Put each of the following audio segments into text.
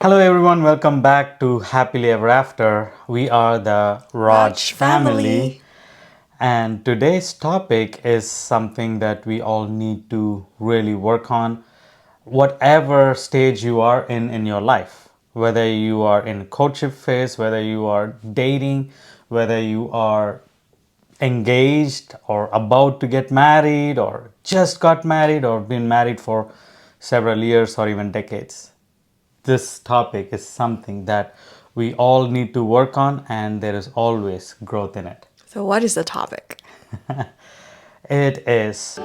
Hello everyone, welcome back to Happily Ever After. We are the Raj family, and today's topic is something that we all need to really work on. Whatever stage you are in your life, whether you are in courtship phase, whether you are dating, whether you are engaged or about to get married or just got married or been married for several years or even decades, this topic is something that we all need to work on, and there is always growth in it. So, what is the topic? It is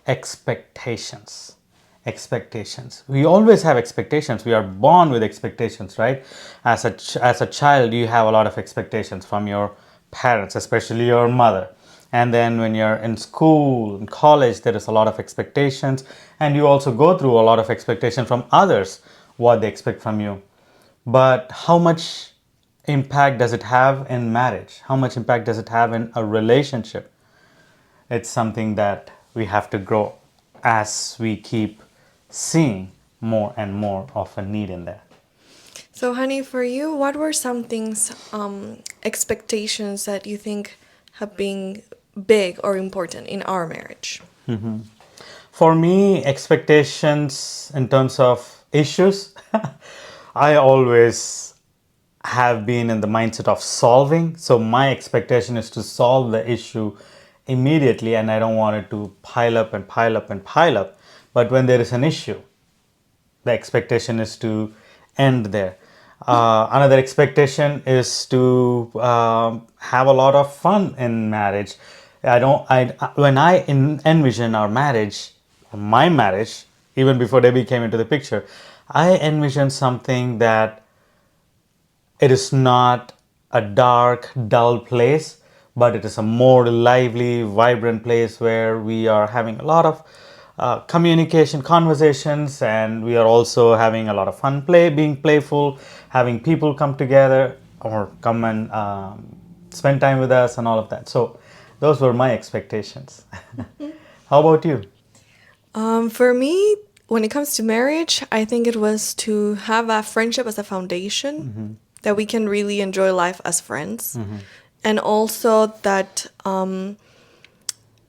expectations. Expectations. We always have expectations. We are born with expectations, right? As a child, you have a lot of expectations from your parents, especially your mother. And then when you're in school, in college, there is a lot of expectations, and you also go through a lot of expectations from others, what they expect from you. But how much impact does it have in marriage? How much impact does it have in a relationship? It's something that we have to grow as we keep seeing more and more of a need in there. So, honey, for you, what were some things, expectations that you think have been big or important in our marriage? For me, expectations in terms of issues, I always have been in the mindset of solving. So my expectation is to solve the issue immediately, and I don't want it to pile up and pile up and pile up. But when there is an issue, the expectation is to end there. Another expectation is to have a lot of fun in marriage. I don't. When I envision our marriage, my marriage, even before Debbie came into the picture, I envision something that it is not a dark, dull place, but it is a more lively, vibrant place where we are having a lot of communication, conversations, and we are also having a lot of fun, being playful, having people come together or come and spend time with us, and all of that. So, those were my expectations. How about you? For me, when it comes to marriage, I think it was to have a friendship as a foundation, that we can really enjoy life as friends. And also that,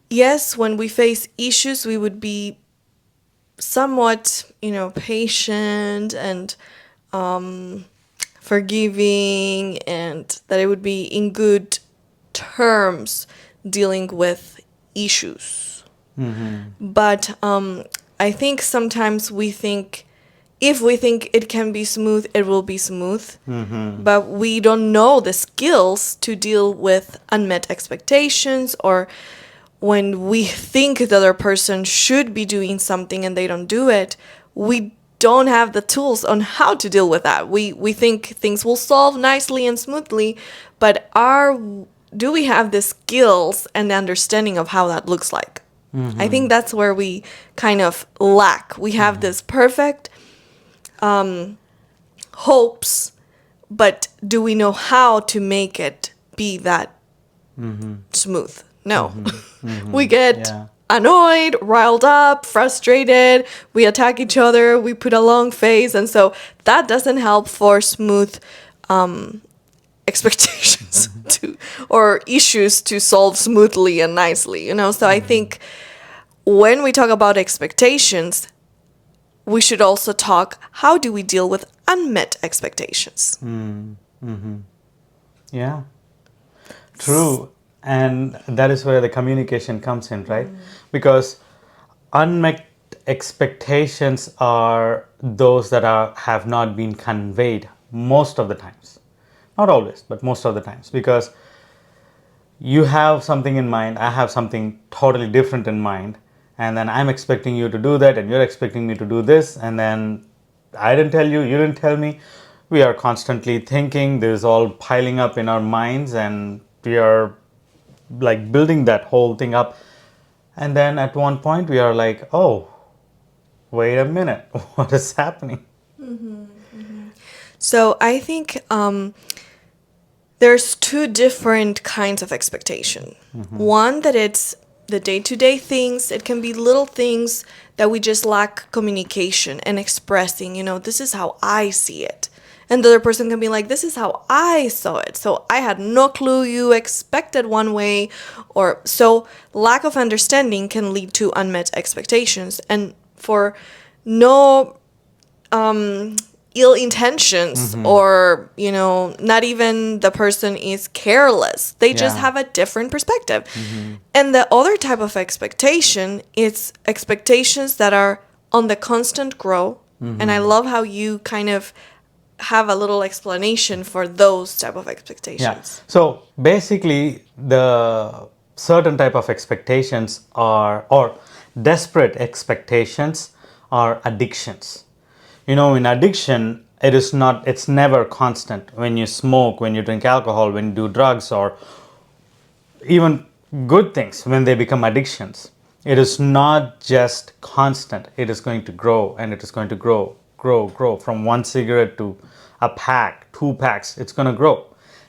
yes, when we face issues, we would be somewhat, patient and forgiving, and that it would be in good terms dealing with issues. But I think sometimes we think if we think it can be smooth, it will be smooth. But we don't know the skills to deal with unmet expectations, or when we think the other person should be doing something and they don't do it, we don't have the tools on how to deal with that. We think things will solve nicely and smoothly, but do we have the skills and the understanding of how that looks like? I think that's where we kind of lack. We have this perfect hopes, but do we know how to make it be that smooth? No. We get Yeah. annoyed, riled up, frustrated, we attack each other, we put a long face, and so that doesn't help for smooth expectations to or issues to solve smoothly and nicely. So I think when we talk about expectations, we should also talk how do we deal with unmet expectations. Yeah. True. And that is where the communication comes in, right? Because unmet expectations are those that have not been conveyed most of the times. Not always, but most of the times. Because you have something in mind, I have something totally different in mind, and then I'm expecting you to do that, and you're expecting me to do this, and then I didn't tell you, you didn't tell me. We are constantly thinking, this is all piling up in our minds, and we are like building that whole thing up. And then at one point, we are like, oh, wait a minute, what is happening? So I think there's two different kinds of expectation. One that it's the day-to-day things, it can be little things that we just lack communication and expressing, this is how I see it. And the other person can be like, this is how I saw it. So I had no clue you expected one way. Or so lack of understanding can lead to unmet expectations. And for no ill intentions, or not even the person is careless, they just Yeah. have a different perspective. And the other type of expectation is expectations that are on the constant grow. And I love how you kind of have a little explanation for those type of Yeah. expectations. So basically, the certain type of expectations are, or desperate expectations are addictions. In addiction, it's never constant. When you smoke, when you drink alcohol, when you do drugs, or even good things, when they become addictions, it is not just constant. It is going to grow, and it is going to grow from one cigarette to a pack, 2 packs. It's going to grow.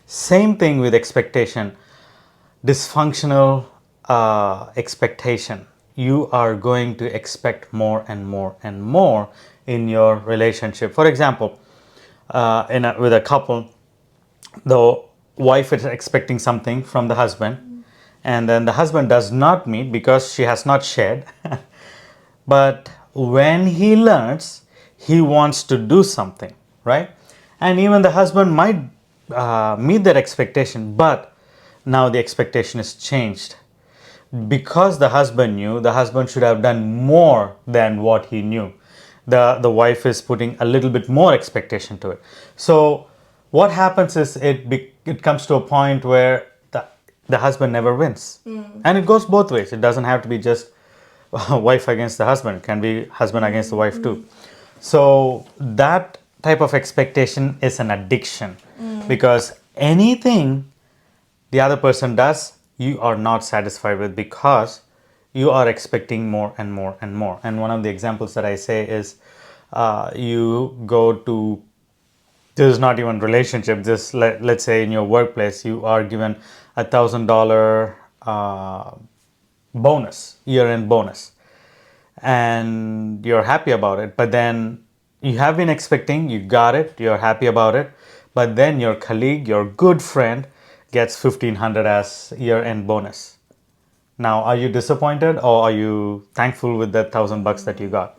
Same thing with expectation. Dysfunctional expectation. You are going to expect more and more and more in your relationship. For example, with a couple, the wife is expecting something from the husband, and then the husband does not meet because she has not shared. But when he learns, he wants to do something, right? And even the husband might meet that expectation, but now the expectation is changed. Because the husband knew, the husband should have done more than what he knew. The wife is putting a little bit more expectation to it. So what happens is it comes to a point where the husband never wins. And it goes both ways. It doesn't have to be just wife against the husband. It can be husband against the wife too. So that type of expectation is an addiction, because anything the other person does, you are not satisfied with, because you are expecting more and more and more. And one of the examples that I say is, you go to, this is not even relationship, just let's say in your workplace, you are given $1,000 bonus, year-end bonus, and you're happy about it. But then you have been expecting, you got it, you're happy about it, but then your colleague, your good friend, gets 1,500 as year-end bonus. Now, are you disappointed, or are you thankful with that $1,000 that you got?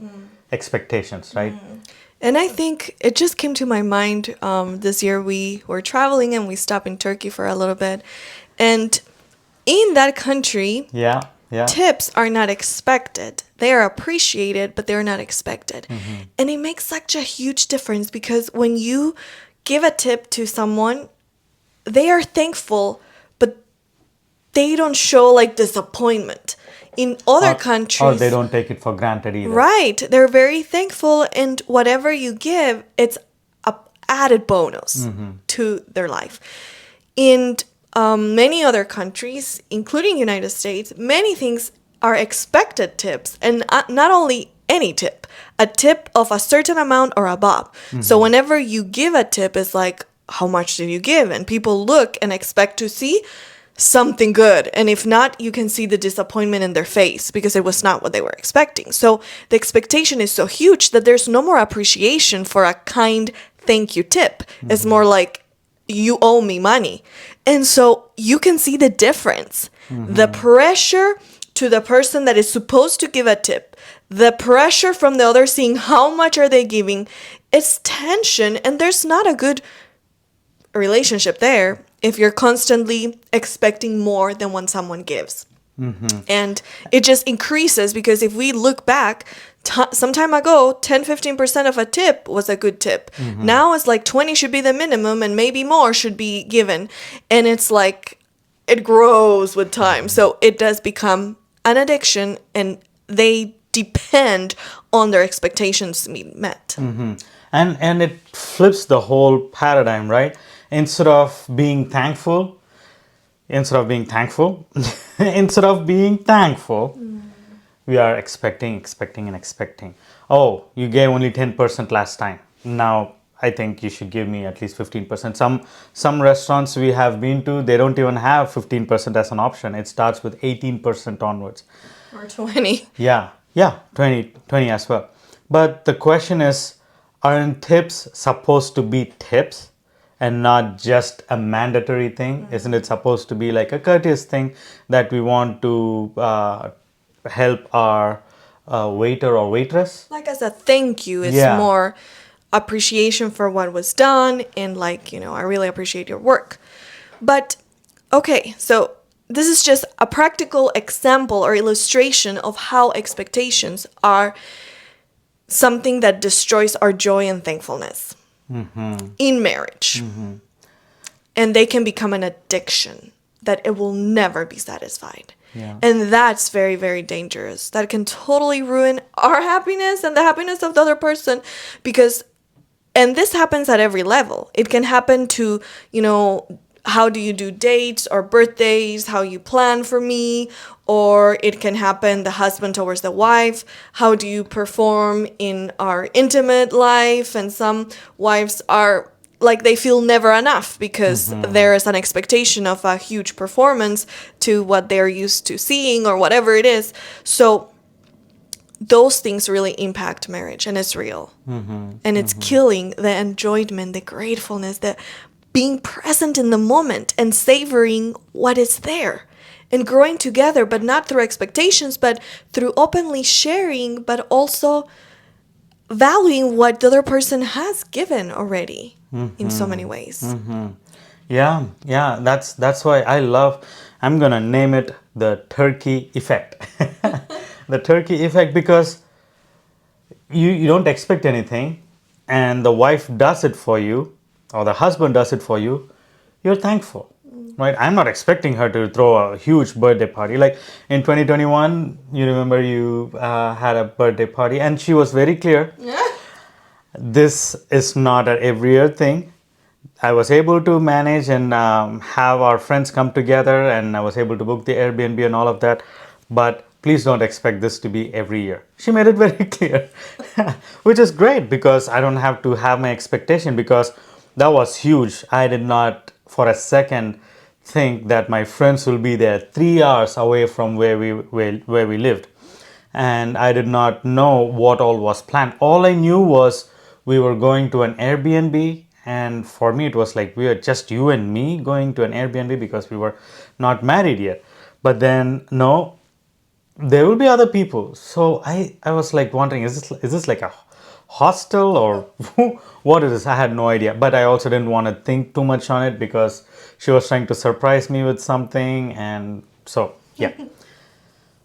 Expectations, right? And I think it just came to my mind, this year we were traveling and we stopped in Turkey for a little bit. And in that country, Yeah, yeah. tips are not expected. They are appreciated, but they're not expected. And it makes such a huge difference, because when you give a tip to someone, they are thankful, but they don't show like disappointment. In other countries, Or they don't take it for granted either. right, they're very thankful, and whatever you give, it's a added bonus to their life. In many other countries, including United States, many things are expected tips, and not only any tip, a tip of a certain amount or above. So whenever you give a tip, it's like, how much did you give? And people look and expect to see something good. And if not, you can see the disappointment in their face, because it was not what they were expecting. So the expectation is so huge that there's no more appreciation for a kind thank you tip. It's more like, you owe me money. And so you can see the difference. The pressure to the person that is supposed to give a tip, the pressure from the other seeing how much are they giving, it's tension, and there's not a good relationship there if you're constantly expecting more than when someone gives. And it just increases, because if we look back, some time ago, 10-15% of a tip was a good tip. Now it's like 20 should be the minimum, and maybe more should be given. And it's like, it grows with time. So it does become an addiction, and they depend on their expectations to be met. And it flips the whole paradigm, right? Instead of being thankful, instead of being thankful, we are expecting. Oh, you gave only 10% last time. Now I think you should give me at least 15%. Some restaurants we have been to, they don't even have 15% as an option. It starts with 18% onwards. Or 20. Yeah, yeah, 20 as well. But the question is, aren't tips supposed to be tips and not just a mandatory thing? Isn't it supposed to be like a courteous thing that we want to help our waiter or waitress? Like as a thank you, it's Yeah. more appreciation for what was done and like, I really appreciate your work. But okay, so this is just a practical example or illustration of how expectations are something that destroys our joy and thankfulness in marriage. And they can become an addiction that it will never be satisfied. Yeah. And that's very, very dangerous. That can totally ruin our happiness and the happiness of the other person because, and this happens at every level. It can happen to, how do you do dates or birthdays, how you plan for me, or it can happen the husband towards the wife, how do you perform in our intimate life, and some wives are like they feel never enough because there is an expectation of a huge performance to what they're used to seeing or whatever it is. So those things really impact marriage and it's real. And it's killing the enjoyment, the gratefulness, the being present in the moment and savoring what is there and growing together, but not through expectations, but through openly sharing, but also valuing what the other person has given already in so many ways. Yeah, that's why I'm gonna name it the turkey effect. The turkey effect, because you don't expect anything and the wife does it for you or the husband does it for you, you're thankful. Right? I'm not expecting her to throw a huge birthday party. Like in 2021, you remember you had a birthday party and she was very clear. This is not an every year thing. I was able to manage and have our friends come together, and I was able to book the Airbnb and all of that. But please don't expect this to be every year. She made it very clear, which is great because I don't have to have my expectation, because that was huge. I did not for a second think that my friends will be there 3 hours away from where we lived. And I did not know what all was planned. All I knew was we were going to an Airbnb, and for me it was like we were just you and me going to an Airbnb because we were not married yet. But then no, there will be other people. So I was like wondering, is this like a hostel or what it is? I had no idea. But I also didn't want to think too much on it because she was trying to surprise me with something, and so yeah.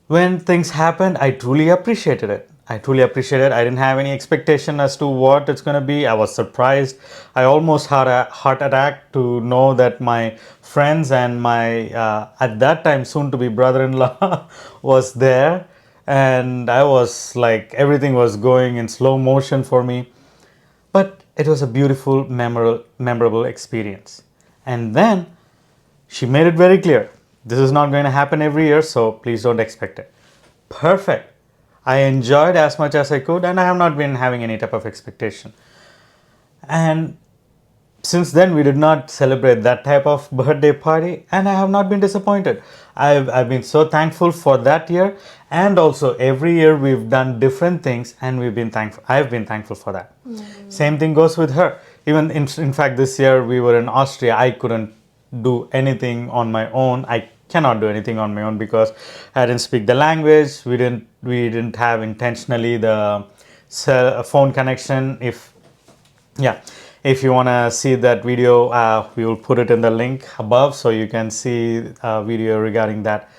When things happened, I truly appreciated it. I didn't have any expectation as to what it's going to be. I was surprised. I almost had a heart attack to know that my friends and my, at that time, soon to be brother-in-law was there. And I was like, everything was going in slow motion for me. But it was a beautiful, memorable experience. And then she made it very clear, this is not going to happen every year, so please don't expect it. Perfect. I enjoyed as much as I could, and I have not been having any type of expectation. And since then, we did not celebrate that type of birthday party, and I have not been disappointed. I've been so thankful for that year, and also every year we've done different things, and we've been thankful. I've been thankful for that. Same thing goes with her. Even in fact, this year we were in Austria. I couldn't do anything on my own. I cannot do anything on my own because I didn't speak the language. We didn't have intentionally the phone connection. If you want to see that video, we will put it in the link above so you can see a video regarding that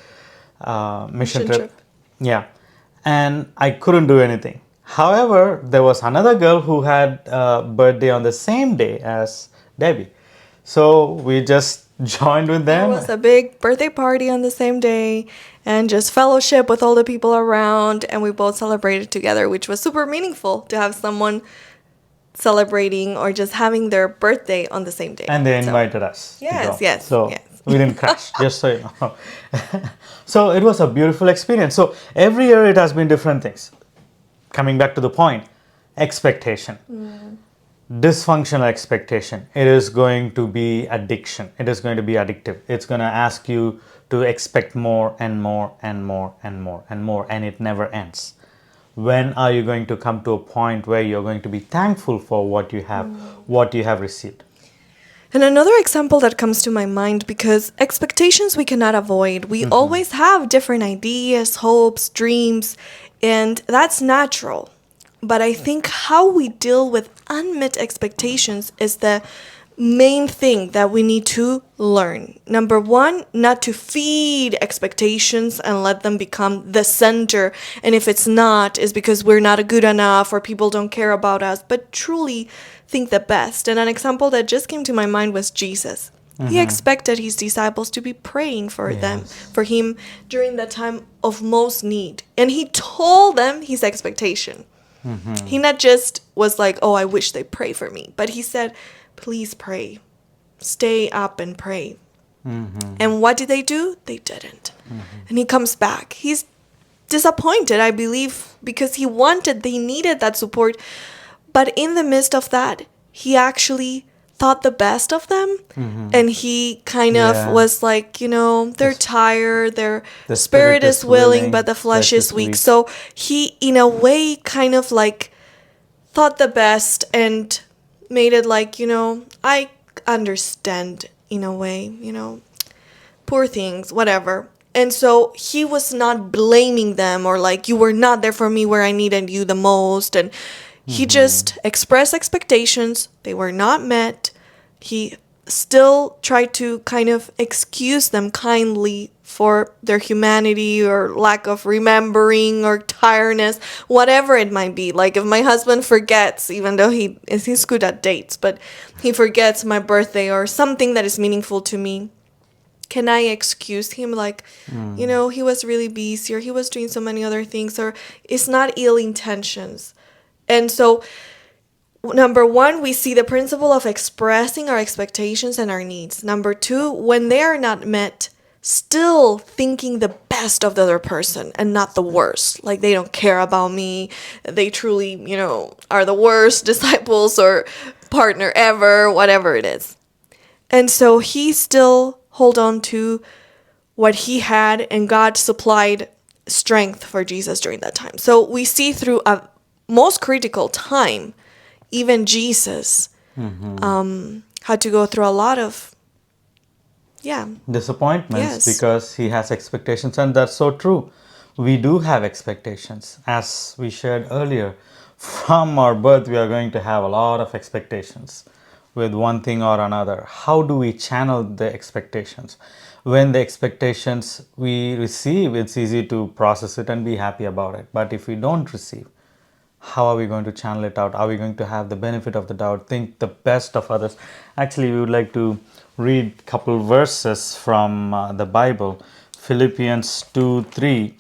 mission trip. Yeah, and I couldn't do anything. However, there was another girl who had a birthday on the same day as Debbie. So we just joined with them. There was a big birthday party on the same day and just fellowship with all the people around, and we both celebrated together, which was super meaningful to have someone celebrating or just having their birthday on the same day. And they invited us. Yes. So we didn't crash, just so you know. So it was a beautiful experience. So every year it has been different things. Coming back to the point, expectation. dysfunctional expectation, it is going to be addiction. It is going to be addictive. It's going to ask you to expect more and more and more and more and more, and it never ends. When are you going to come to a point where you're going to be thankful for what you have received? And another example that comes to my mind, because expectations we cannot avoid. We always have different ideas, hopes, dreams, and that's natural. But I think how we deal with unmet expectations is the main thing that we need to learn. Number one, not to feed expectations and let them become the center. And if it's not, it's because we're not good enough or people don't care about us, but truly think the best. And an example that just came to my mind was Jesus. He expected his disciples to be praying for them, Yes. for him during the time of most need. And he told them his expectation. He not just was like, oh, I wish they pray for me, but he said, please pray. Stay up and pray. And what did they do? They didn't. And he comes back. He's disappointed, I believe, because they needed that support. But in the midst of that, he actually thought the best of them. And he kind of Yeah. was like, they're tired, their The spirit is willing, but the flesh is weak. So he, in a way, kind of like thought the best and made it like, I understand in a way, poor things, whatever. And so he was not blaming them or like, you were not there for me where I needed you the most. And he just expressed expectations. They were not met. He still tried to kind of excuse them kindly for their humanity or lack of remembering or tiredness, whatever it might be. Like if my husband forgets, even though he's good at dates, but he forgets my birthday or something that is meaningful to me, can I excuse him? Like, he was really busy or he was doing so many other things, or it's not ill intentions. And so, number one, we see the principle of expressing our expectations and our needs. Number two, when they are not met, still thinking the best of the other person and not the worst. Like they don't care about me. They truly, are the worst disciples or partner ever, whatever it is. And so he still hold on to what he had, and God supplied strength for Jesus during that time. So we see through a most critical time, even Jesus had to go through a lot of, disappointments, Yes. because he has expectations, and that's so true. We do have expectations, as we shared earlier. From our birth, we are going to have a lot of expectations with one thing or another. How do we channel the expectations? When the expectations we receive, it's easy to process it and be happy about it. But if we don't receive, how are we going to channel it out? Are we going to have the benefit of the doubt, think the best of others? Actually, we would like to read a couple verses from the Bible. Philippians 2:3.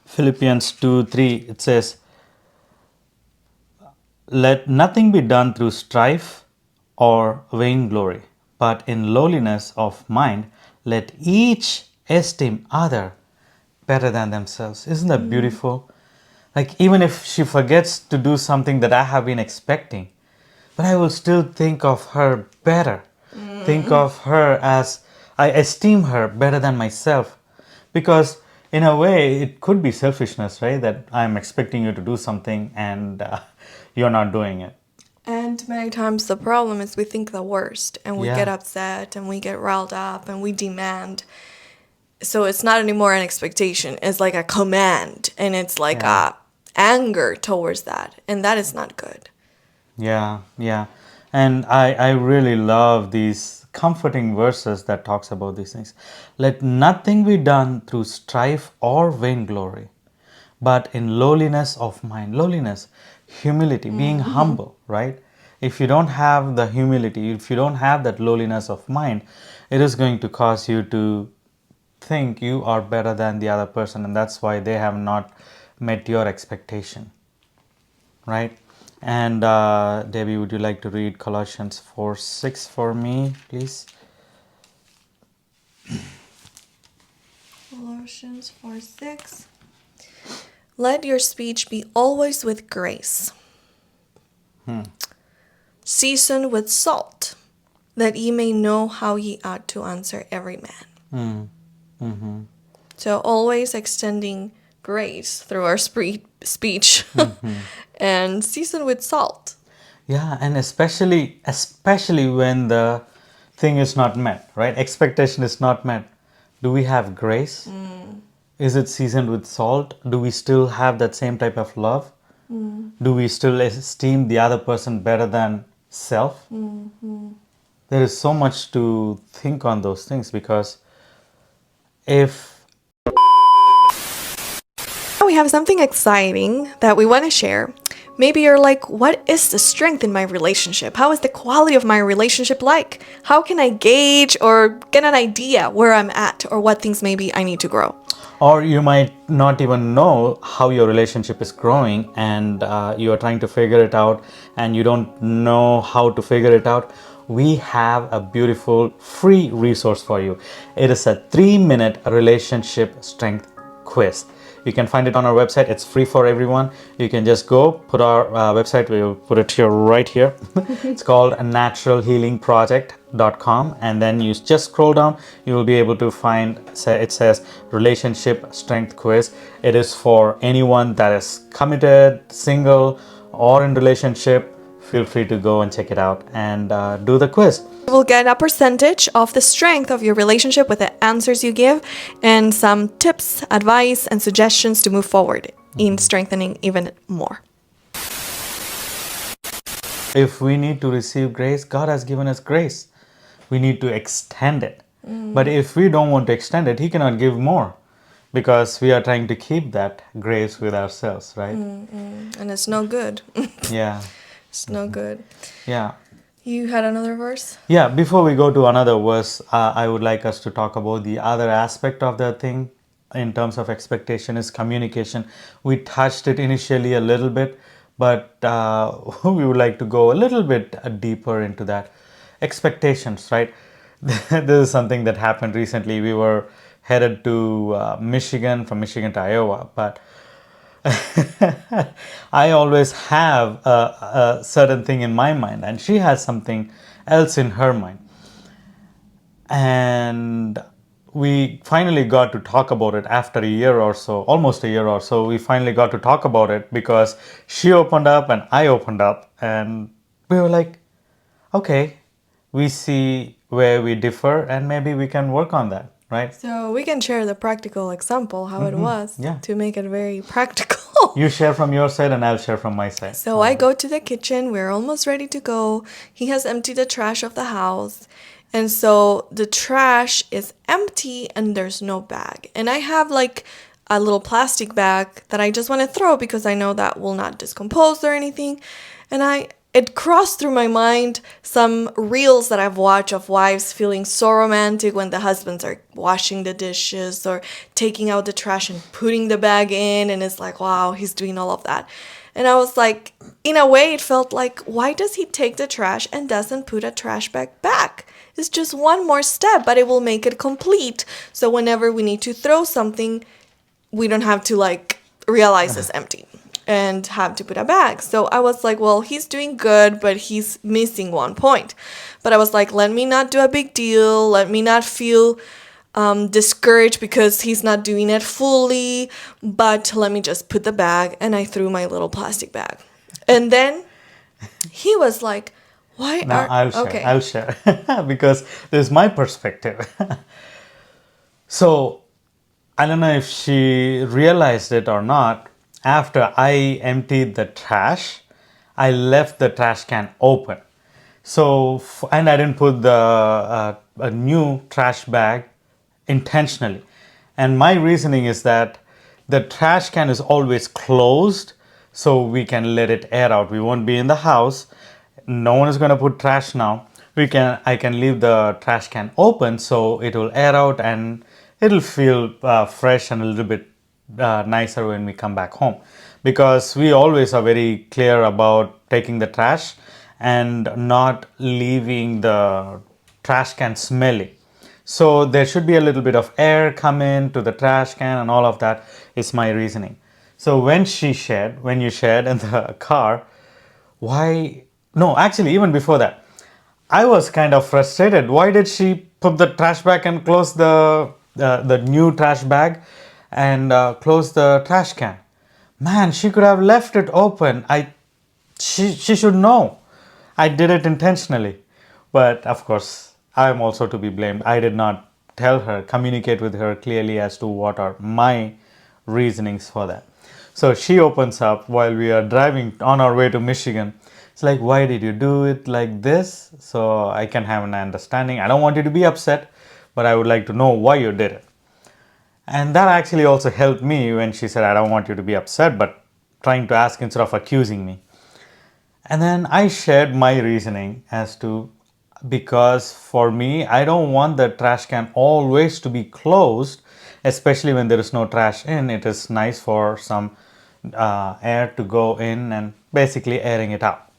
Philippians 2:3, it says, let nothing be done through strife or vainglory, but in lowliness of mind, let each esteem other better than themselves. Isn't that beautiful? Like, even if she forgets to do something that I have been expecting, but I will still think of her better. Think of her as I esteem her better than myself. Because, in a way, it could be selfishness, right? That I'm expecting you to do something and you're not doing it. And many times the problem is we think the worst and we get Yeah. upset and we get riled up and we demand. So it's not anymore an expectation, it's like a command, and it's like Yeah. a anger towards that, and that is not good. Yeah, yeah. And I really love these comforting verses that talks about these things. Let nothing be done through strife or vainglory, but in lowliness of mind. Lowliness, humility, being humble, right? If you don't have the humility, if you don't have that lowliness of mind, it is going to cause you to think you are better than the other person, and that's why they have not met your expectation, right? And Debbie, would you like to read Colossians 4:6 for me, please? Colossians 4:6. Let your speech be always with grace, seasoned with salt, that ye may know how ye ought to answer every man. So always extending grace through our speech and seasoned with salt. Yeah, and especially when the thing is not met, right? Expectation is not met. Do we have grace? Is it seasoned with salt? Do we still have that same type of love? Do we still esteem the other person better than self? There is so much to think on those things, because if We have something exciting that we want to share. Maybe you're like, what is the strength in my relationship? How is the quality of my relationship like? How can I gauge or get an idea where I'm at or what things maybe I need to grow? or you might not even know how your relationship is growing, and you are trying to figure it out and you don't know how to figure it out. We have a beautiful free resource for you. It is a 3-minute relationship strength quiz. You can find it on our website. It's free for everyone. You can just go put our website. We'll put it here right here. It's called naturalhealingproject.com, and then you just scroll down. You will be able to find, it says relationship strength quiz. It is for anyone that is committed, single, or in relationship. Feel free to go and check it out and do the quiz. You will get a percentage of the strength of your relationship with the answers you give and some tips, advice, and suggestions to move forward in strengthening even more. If we need to receive grace, God has given us grace. We need to extend it. But if we don't want to extend it, He cannot give more, because we are trying to keep that grace with ourselves, right? And it's no good. Yeah. It's no good. Yeah. You had another verse? Yeah, before we go to another verse, I would like us to talk about the other aspect of the thing in terms of expectation is communication. We touched it initially a little bit, but we would like to go a little bit deeper into that. Expectations, right? This is something that happened recently. We were headed to Michigan, from Michigan to Iowa, but I always have a certain thing in my mind, and she has something else in her mind. And we finally got to talk about it after a year or so, almost a year or so. We finally got to talk about it because she opened up and I opened up, and we were like, okay, we see where we differ, and maybe we can work on that, right? So we can share the practical example how it was Yeah. to make it very practical. You share from your side and I'll share from my side. So I go to the kitchen. We're almost ready to go. He has emptied the trash of the house. And so the trash is empty and there's no bag. And I have like a little plastic bag that I just want to throw because I know that will not decompose or anything. And it crossed through my mind some reels that I've watched of wives feeling so romantic when the husbands are washing the dishes or taking out the trash and putting the bag in, and it's like, wow, he's doing all of that. And I was like, in a way, it felt like, why does he take the trash and doesn't put a trash bag back? It's just one more step, but it will make it complete. So whenever we need to throw something, we don't have to like realize it's empty and have to put a bag. So I was like, well, he's doing good, but he's missing one point. But I was like, let me not do a big deal. Let me not feel discouraged because he's not doing it fully. But let me just put the bag. And I threw my little plastic bag. And then he was like, why Now are... I'll share. Okay. I'll share because this is my perspective. So I don't know if she realized it or not. After I emptied the trash, I left the trash can open. So, and I didn't put a new trash bag intentionally. And my reasoning is that the trash can is always closed, so we can let it air out. We won't be in the house. No one is going to put trash now. I can leave the trash can open so it will air out and it'll feel fresh and a little bit nicer when we come back home, because we always are very clear about taking the trash and not leaving the trash can smelly. So there should be a little bit of air come in to the trash can, and all of that is my reasoning. So when you shared in the car, why? No, actually, even before that, I was kind of frustrated. Why did she put the trash bag and close the new trash bag and close the trash can? Man, she could have left it open. She should know. I did it intentionally. But of course, I am also to be blamed. I did not tell her, communicate with her clearly as to what are my reasonings for that. So she opens up while we are driving on our way to Michigan. It's like, why did you do it like this? So I can have an understanding. I don't want you to be upset, but I would like to know why you did it. And that actually also helped me when she said, I don't want you to be upset, but trying to ask instead of accusing me. And then I shared my reasoning as to, because for me, I don't want the trash can always to be closed, especially when there is no trash in. It is nice for some air to go in and basically airing it out.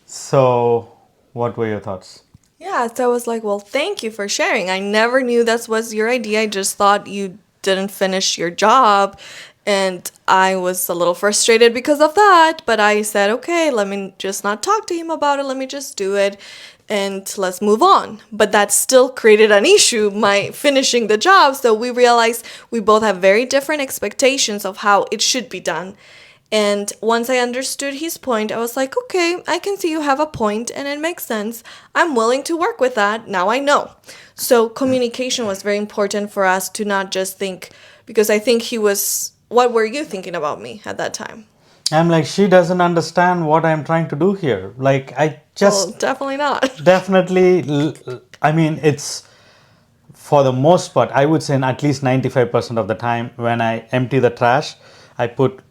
So, what were your thoughts? Yeah, so I was like, well, thank you for sharing. I never knew that was your idea. I just thought you didn't finish your job. And I was a little frustrated because of that. But I said, okay, let me just not talk to him about it. Let me just do it and let's move on. But that still created an issue, my finishing the job. So we realized we both have very different expectations of how it should be done. And once I understood his point, I was like, okay, I can see you have a point and it makes sense. I'm willing to work with that. Now I know. So communication was very important for us to not just think, because I think he was, what were you thinking about me at that time? I'm like, she doesn't understand what I'm trying to do here. Like, I Well, just definitely not. definitely, I mean, it's for the most part, I would say in at least 95% of the time when I empty the trash, I put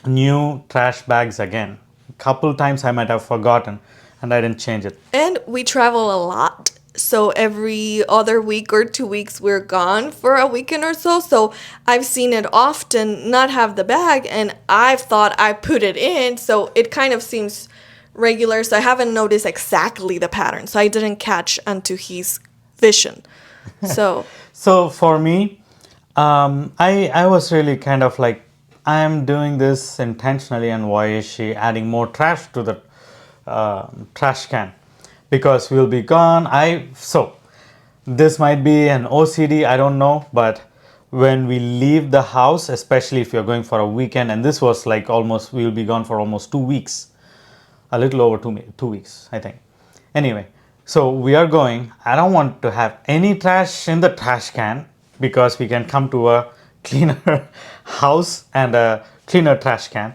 new trash bags again. A couple times I might have forgotten and I didn't change it. And we travel a lot. So every other week or 2 weeks, we're gone for a weekend or so. So I've seen it often not have the bag, and I've thought I put it in. So it kind of seems regular. So I haven't noticed exactly the pattern. So I didn't catch onto his vision. So So for me, I was really kind of like, I'm doing this intentionally, and why is she adding more trash to the trash can? Because we'll be gone. This might be an OCD, I don't know, but when we leave the house, especially if you're going for a weekend, and this was like almost, we'll be gone for almost 2 weeks, a little over 2 weeks, I think. Anyway, so we are going. I don't want to have any trash in the trash can because we can come to a cleaner house and a cleaner trash can.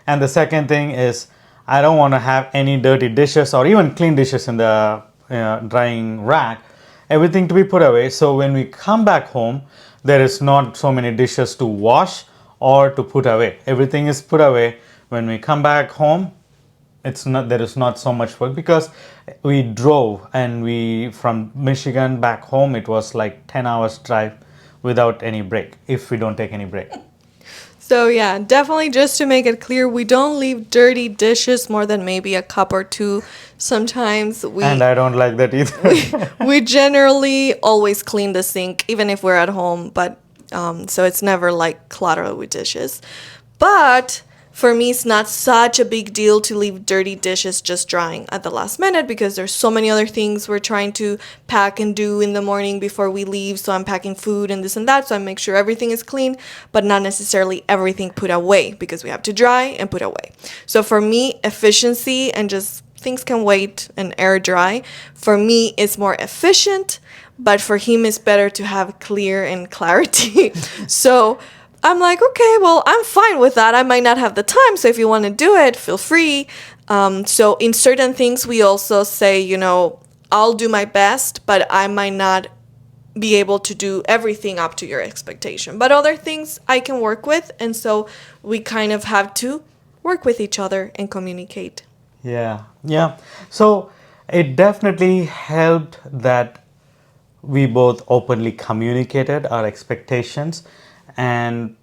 And the second thing is, I don't want to have any dirty dishes or even clean dishes in the drying rack. Everything to be put away. So when we come back home, there is not so many dishes to wash or to put away. Everything is put away. When we come back home, it's not, there is not so much work because we drove, and we from Michigan back home, it was like 10 hours drive without any break if we don't take any break. So yeah, definitely just to make it clear, we don't leave dirty dishes more than maybe a cup or two. Sometimes And I don't like that either. we generally always clean the sink, even if we're at home. But so it's never like cluttered with dishes. But for me, it's not such a big deal to leave dirty dishes just drying at the last minute because there's so many other things we're trying to pack and do in the morning before we leave. So I'm packing food and this and that. So I make sure everything is clean, but not necessarily everything put away because we have to dry and put away. So for me, efficiency and just things can wait and air dry. For me, it's more efficient, but for him, it's better to have clear and clarity. So I'm like, okay, well, I'm fine with that. I might not have the time, so if you want to do it, feel free. So in certain things, we also say, I'll do my best, but I might not be able to do everything up to your expectation. But other things I can work with, and so we kind of have to work with each other and communicate. Yeah, yeah. So it definitely helped that we both openly communicated our expectations, and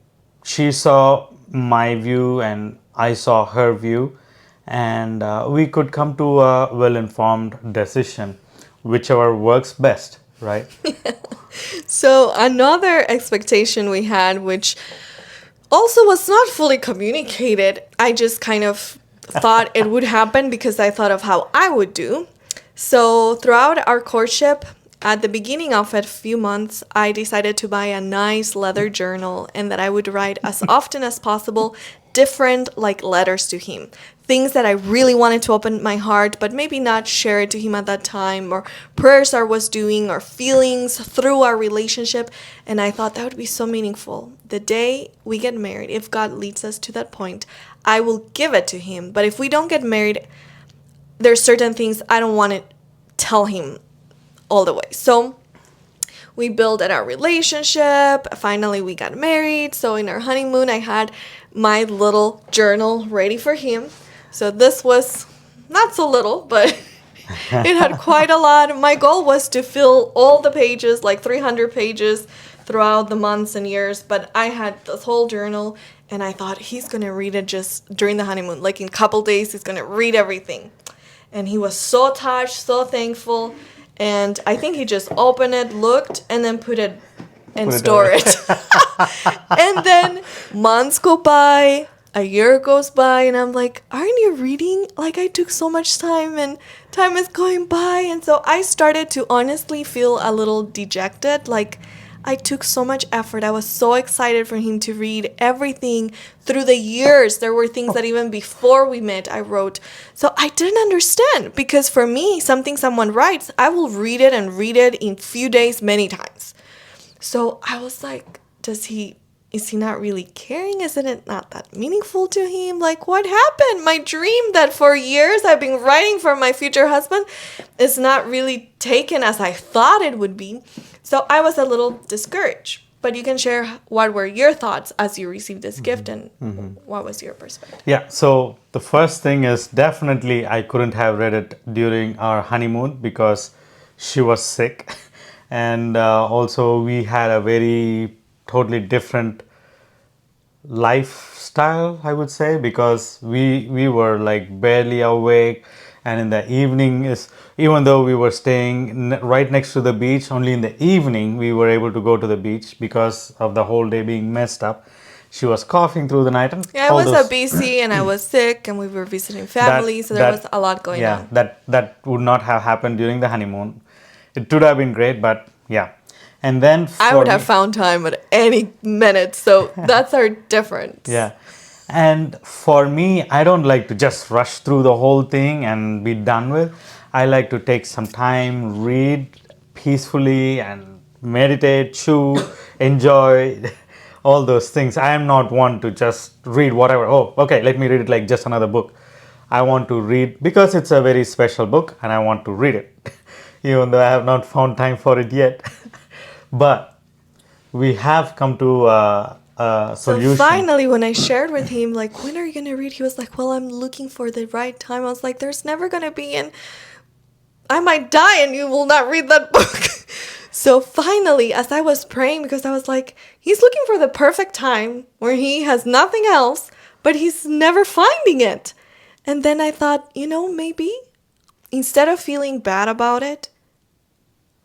she saw my view and I saw her view, and we could come to a well informed decision, whichever works best, right? So another expectation we had, which also was not fully communicated. I just kind of thought it would happen because I thought of how I would do. So throughout our courtship, at the beginning of a few months, I decided to buy a nice leather journal and that I would write as often as possible different like letters to him. Things that I really wanted to open my heart, but maybe not share it to him at that time, or prayers I was doing, or feelings through our relationship. And I thought that would be so meaningful. The day we get married, if God leads us to that point, I will give it to him. But if we don't get married, there's certain things I don't want to tell him all the way. So we built at our relationship. Finally, we got married. So in our honeymoon, I had my little journal ready for him. So this was not so little, but it had quite a lot. My goal was to fill all the pages, like 300 pages throughout the months and years. But I had this whole journal, and I thought he's going to read it just during the honeymoon. Like in a couple days, he's going to read everything. And he was so touched, so thankful. And I think he just opened it, looked, and then put it and store it. And then months go by, a year goes by, and I'm like, aren't you reading? Like, I took so much time, and time is going by. And so I started to honestly feel a little dejected. Like, I took so much effort. I was so excited for him to read everything through the years. There were things that even before we met, I wrote. So I didn't understand, because for me, something someone writes, I will read it in few days many times. So I was like, is he not really caring? Isn't it not that meaningful to him? Like, what happened? My dream that for years I've been writing for my future husband is not really taken as I thought it would be. So I was a little discouraged. But you can share what were your thoughts as you received this gift, and what was your perspective? Yeah, so the first thing is definitely I couldn't have read it during our honeymoon because she was sick. And also we had a very totally different lifestyle, I would say, because we were like barely awake. And in the evening, even though we were staying right next to the beach, only in the evening we were able to go to the beach because of the whole day being messed up. She was coughing through the night, and Yeah, I was at BC and I was sick, and we were visiting family, so there was a lot going on. Yeah, that would not have happened during the honeymoon. It would have been great, but yeah. And then I would have found time at any minute, so that's our difference. Yeah. And for me, I don't like to just rush through the whole thing and be done with. I like to take some time, read peacefully and meditate, chew, enjoy all those things. I am not one to just read whatever. Oh, okay, let me read it like just another book. I want to read because it's a very special book and I want to read it, even though I have not found time for it yet. But we have come to a solution. So finally, when I shared with him, like, when are you going to read? He was like, well, I'm looking for the right time. I was like, there's never going to be, and I might die and you will not read that book. So finally, as I was praying, because I was like, he's looking for the perfect time where he has nothing else, but he's never finding it. And then I thought, maybe instead of feeling bad about it,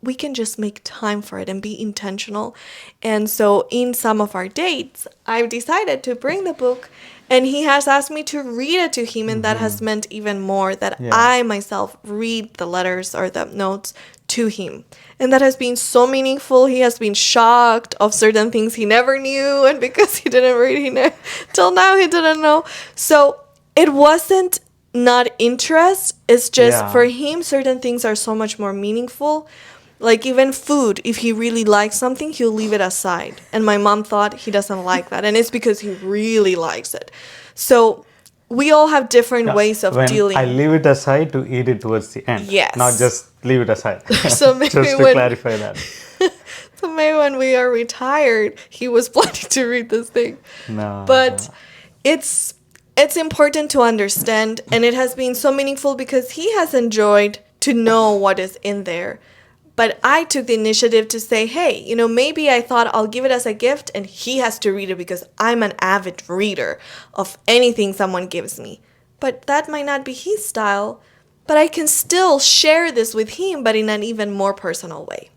we can just make time for it and be intentional. And so in some of our dates, I've decided to bring the book, and he has asked me to read it to him. And that has meant even more that I myself read the letters or the notes to him. And that has been so meaningful. He has been shocked of certain things he never knew. And because he didn't read, till now he didn't know. So it wasn't not interest. It's just for him, certain things are so much more meaningful. Like even food, if he really likes something, he'll leave it aside. And my mom thought he doesn't like that. And it's because he really likes it. So we all have different ways of dealing. I leave it aside to eat it towards the end. Yes. Not just leave it aside. So maybe just to clarify that. So maybe when we are retired, he was planning to read this thing. No. But it's important to understand. And it has been so meaningful because he has enjoyed to know what is in there. But I took the initiative to say, hey, maybe I thought I'll give it as a gift and he has to read it because I'm an avid reader of anything someone gives me. But that might not be his style, but I can still share this with him, but in an even more personal way.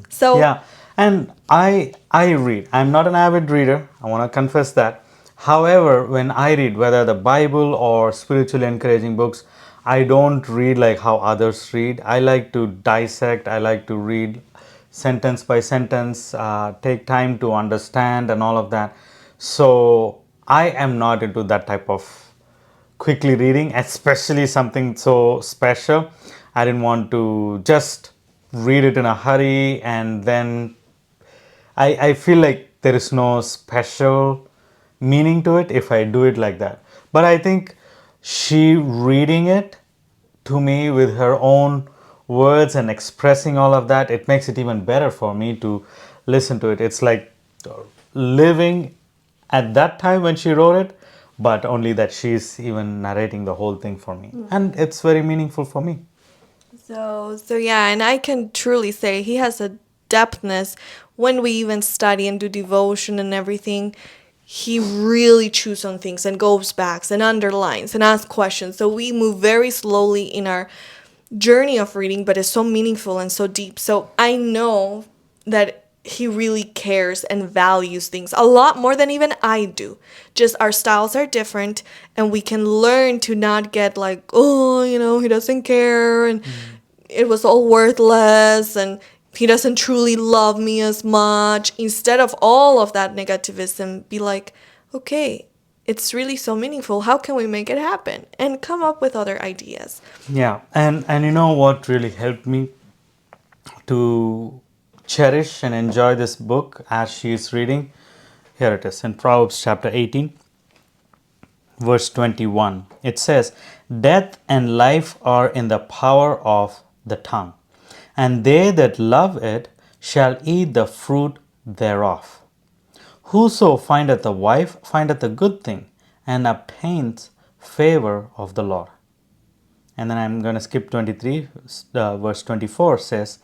So yeah, and I read. I'm not an avid reader. I want to confess that. However, when I read, whether the Bible or spiritually encouraging books, I don't read like how others read. I like to dissect, I like to read sentence by sentence, take time to understand, and all of that. So, I am not into that type of quickly reading, especially something so special. I didn't want to just read it in a hurry, and then I feel like there is no special meaning to it if I do it like that. But I think she reading it to me with her own words and expressing all of that, it makes it even better for me to listen to it. It's like living at that time when she wrote it, but only that she's even narrating the whole thing for me. And it's very meaningful for me. So yeah, and I can truly say he has a depthness when we even study and do devotion and everything. He really chews on things and goes back and underlines and asks questions. So we move very slowly in our journey of reading, but it's so meaningful and so deep. So I know that he really cares and values things a lot more than even I do. Just our styles are different, and we can learn to not get like, oh, he doesn't care and it was all worthless and he doesn't truly love me as much. Instead of all of that negativism, be like, okay, it's really so meaningful. How can we make it happen? And come up with other ideas. Yeah, and you know what really helped me to cherish and enjoy this book as she is reading? Here it is in Proverbs chapter 18, verse 21. It says, "Death and life are in the power of the tongue, and they that love it shall eat the fruit thereof. Whoso findeth a wife findeth a good thing, and obtains favor of the Lord." And then I'm going to skip 23, verse 24 says,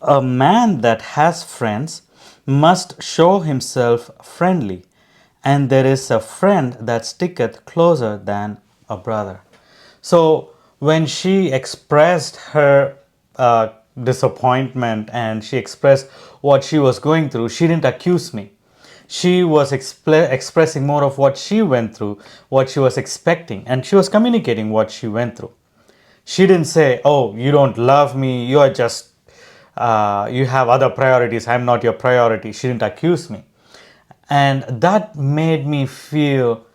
"A man that has friends must show himself friendly, and there is a friend that sticketh closer than a brother." So when she expressed her disappointment and she expressed what she was going through, she didn't accuse me. She was expressing more of what she went through, what she was expecting, and she was communicating what she went through. She didn't say, "Oh, you don't love me, you are just, you have other priorities, I'm not your priority." She didn't accuse me. And that made me feel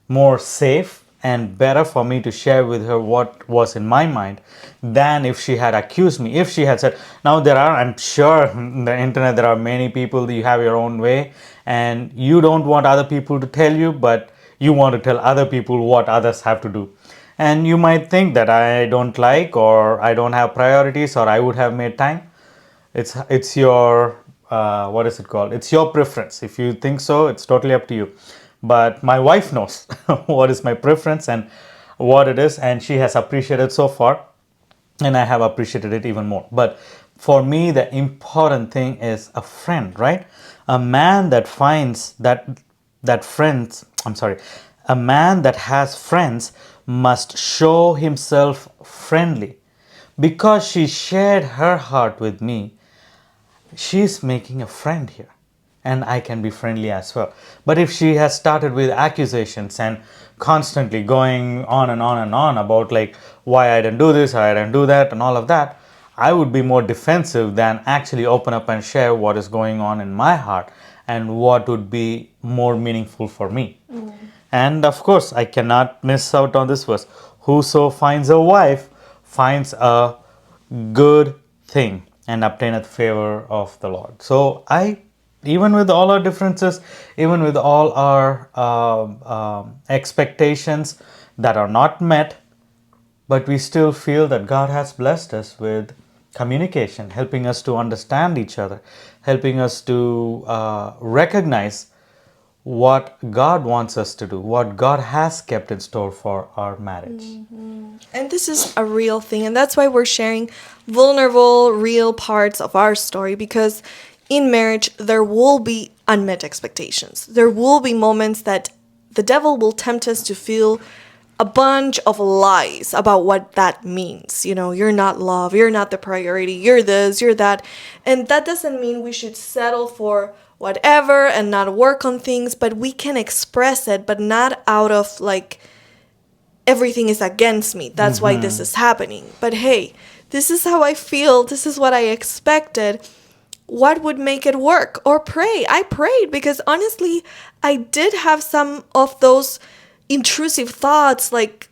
more safe and better for me to share with her what was in my mind than if she had accused me. If she had said, now there are, I'm sure in the internet there are many people that you have your own way and you don't want other people to tell you, but you want to tell other people what others have to do. And you might think that I don't like, or I don't have priorities, or I would have made time. It's your what is it called? It's your preference. If you think so, it's totally up to you. But my wife knows what is my preference and what it is, and she has appreciated so far, and I have appreciated it even more. But for me, the important thing is a friend, right? A man that finds that friends. I'm sorry. A man that has friends must show himself friendly. Because she shared her heart with me, she's making a friend here, and I can be friendly as well. But if she has started with accusations and constantly going on and on and on about like why I didn't do this, I didn't do that, and all of that, I would be more defensive than actually open up and share what is going on in my heart and what would be more meaningful for me. And of course, I cannot miss out on this verse. Whoso finds a wife finds a good thing and obtaineth favor of the Lord. So even with all our differences, even with all our expectations that are not met, but we still feel that God has blessed us with communication, helping us to understand each other, helping us to recognize what God wants us to do, what God has kept in store for our marriage. And this is a real thing, and that's why we're sharing vulnerable, real parts of our story, because in marriage, there will be unmet expectations. There will be moments that the devil will tempt us to feel a bunch of lies about what that means. You know, you're not love, you're not the priority, you're this, you're that. And that doesn't mean we should settle for whatever and not work on things, but we can express it, but not out of like, everything is against me. That's why this is happening. But hey, this is how I feel. This is what I expected. What would make it work? Or pray. I prayed because honestly, I did have some of those intrusive thoughts like,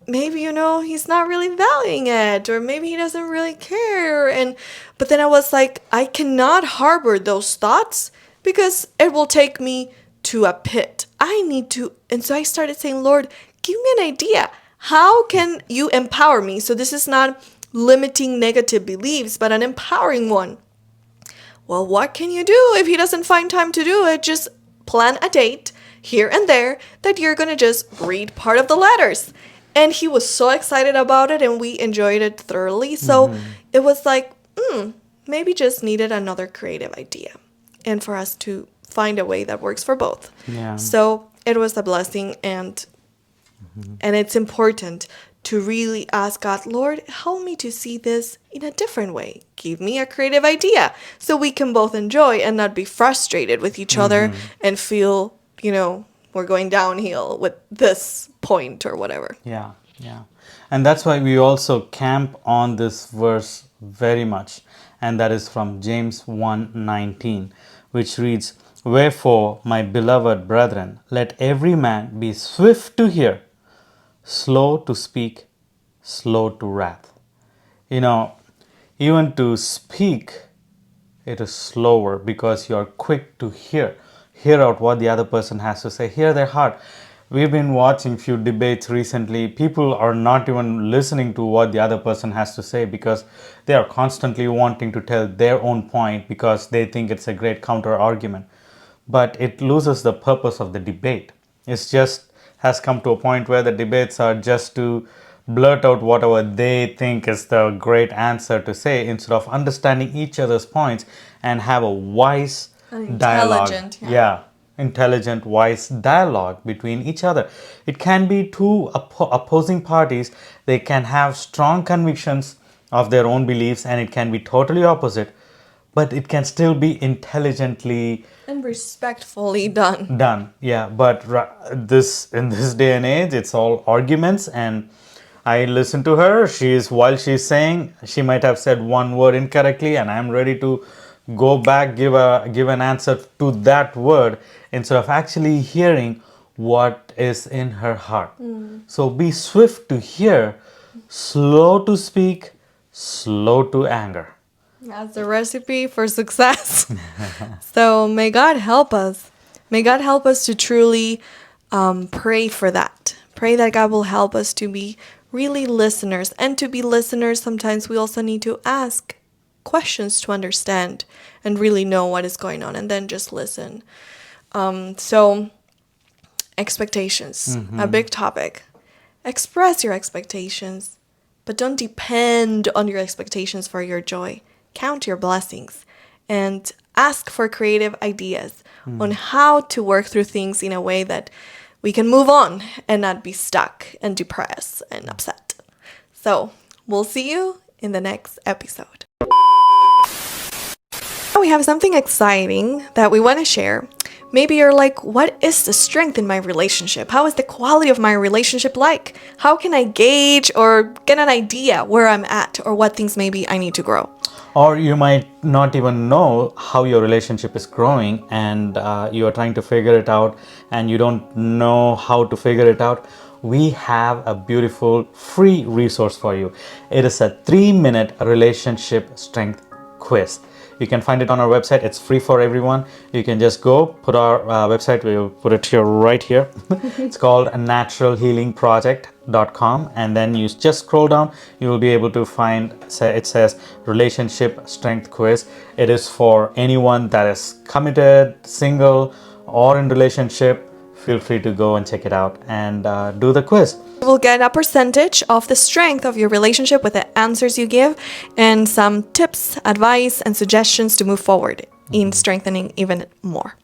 maybe, you know, he's not really valuing it, or maybe he doesn't really care. But then I was like, I cannot harbor those thoughts because it will take me to a pit. I need to. And so I started saying, Lord, give me an idea. How can you empower me? So this is not limiting negative beliefs, but an empowering one. Well, what can you do if he doesn't find time to do it? Just plan a date here and there that you're going to just read part of the letters. And he was so excited about it and we enjoyed it thoroughly. So it was like, maybe just needed another creative idea and for us to find a way that works for both. Yeah. So it was a blessing, and it's important to really ask God, Lord, help me to see this in a different way. Give me a creative idea so we can both enjoy and not be frustrated with each other and feel, you know, we're going downhill with this point or whatever. Yeah, yeah. And that's why we also camp on this verse very much. And that is from James 1:19, which reads, "Wherefore, my beloved brethren, let every man be swift to hear, slow to speak, slow to wrath." You know, even to speak, it is slower because you are quick to hear out what the other person has to say, hear their heart. We've been watching few debates recently. People are not even listening to what the other person has to say because they are constantly wanting to tell their own point because they think it's a great counter argument. But it loses the purpose of the debate. It's just has come to a point where the debates are just to blurt out whatever they think is the great answer to say instead of understanding each other's points and have a wise dialogue. Yeah. Intelligent, wise dialogue between each other. It can be two opposing parties. They can have strong convictions of their own beliefs and it can be totally opposite, but it can still be intelligently And respectfully done. Yeah, but this in this day and age, it's all arguments. And I listen to her. While she's saying, she might have said one word incorrectly, and I'm ready to go back, give an answer to that word instead of actually hearing what is in her heart. So be swift to hear, slow to speak, slow to anger. That's the recipe for success. So may God help us. May God help us to truly pray for that. Pray that God will help us to be really listeners. And to be listeners, sometimes we also need to ask questions to understand and really know what is going on, and then just listen. So expectations, a big topic. Express your expectations, but don't depend on your expectations for your joy. Count your blessings and ask for creative ideas on how to work through things in a way that we can move on and not be stuck and depressed and upset. So we'll see you in the next episode. We have something exciting that we want to share. Maybe you're like, what is the strength in my relationship? How is the quality of my relationship like? How can I gauge or get an idea where I'm at or what things maybe I need to grow? Or you might not even know how your relationship is growing and you are trying to figure it out and you don't know how to figure it out. We have a beautiful free resource for you. It is a 3-minute relationship strength quiz. You can find it on our website. It's free for everyone. You can just go put our website. We'll put it here right here. It's called naturalhealingproject.com, and then you just scroll down. You will be able to find. It says relationship strength quiz. It is for anyone that is committed, single, or in relationship. Feel free to go and check it out and do the quiz. You will get a percentage of the strength of your relationship with the answers you give and some tips, advice, and suggestions to move forward in strengthening even more.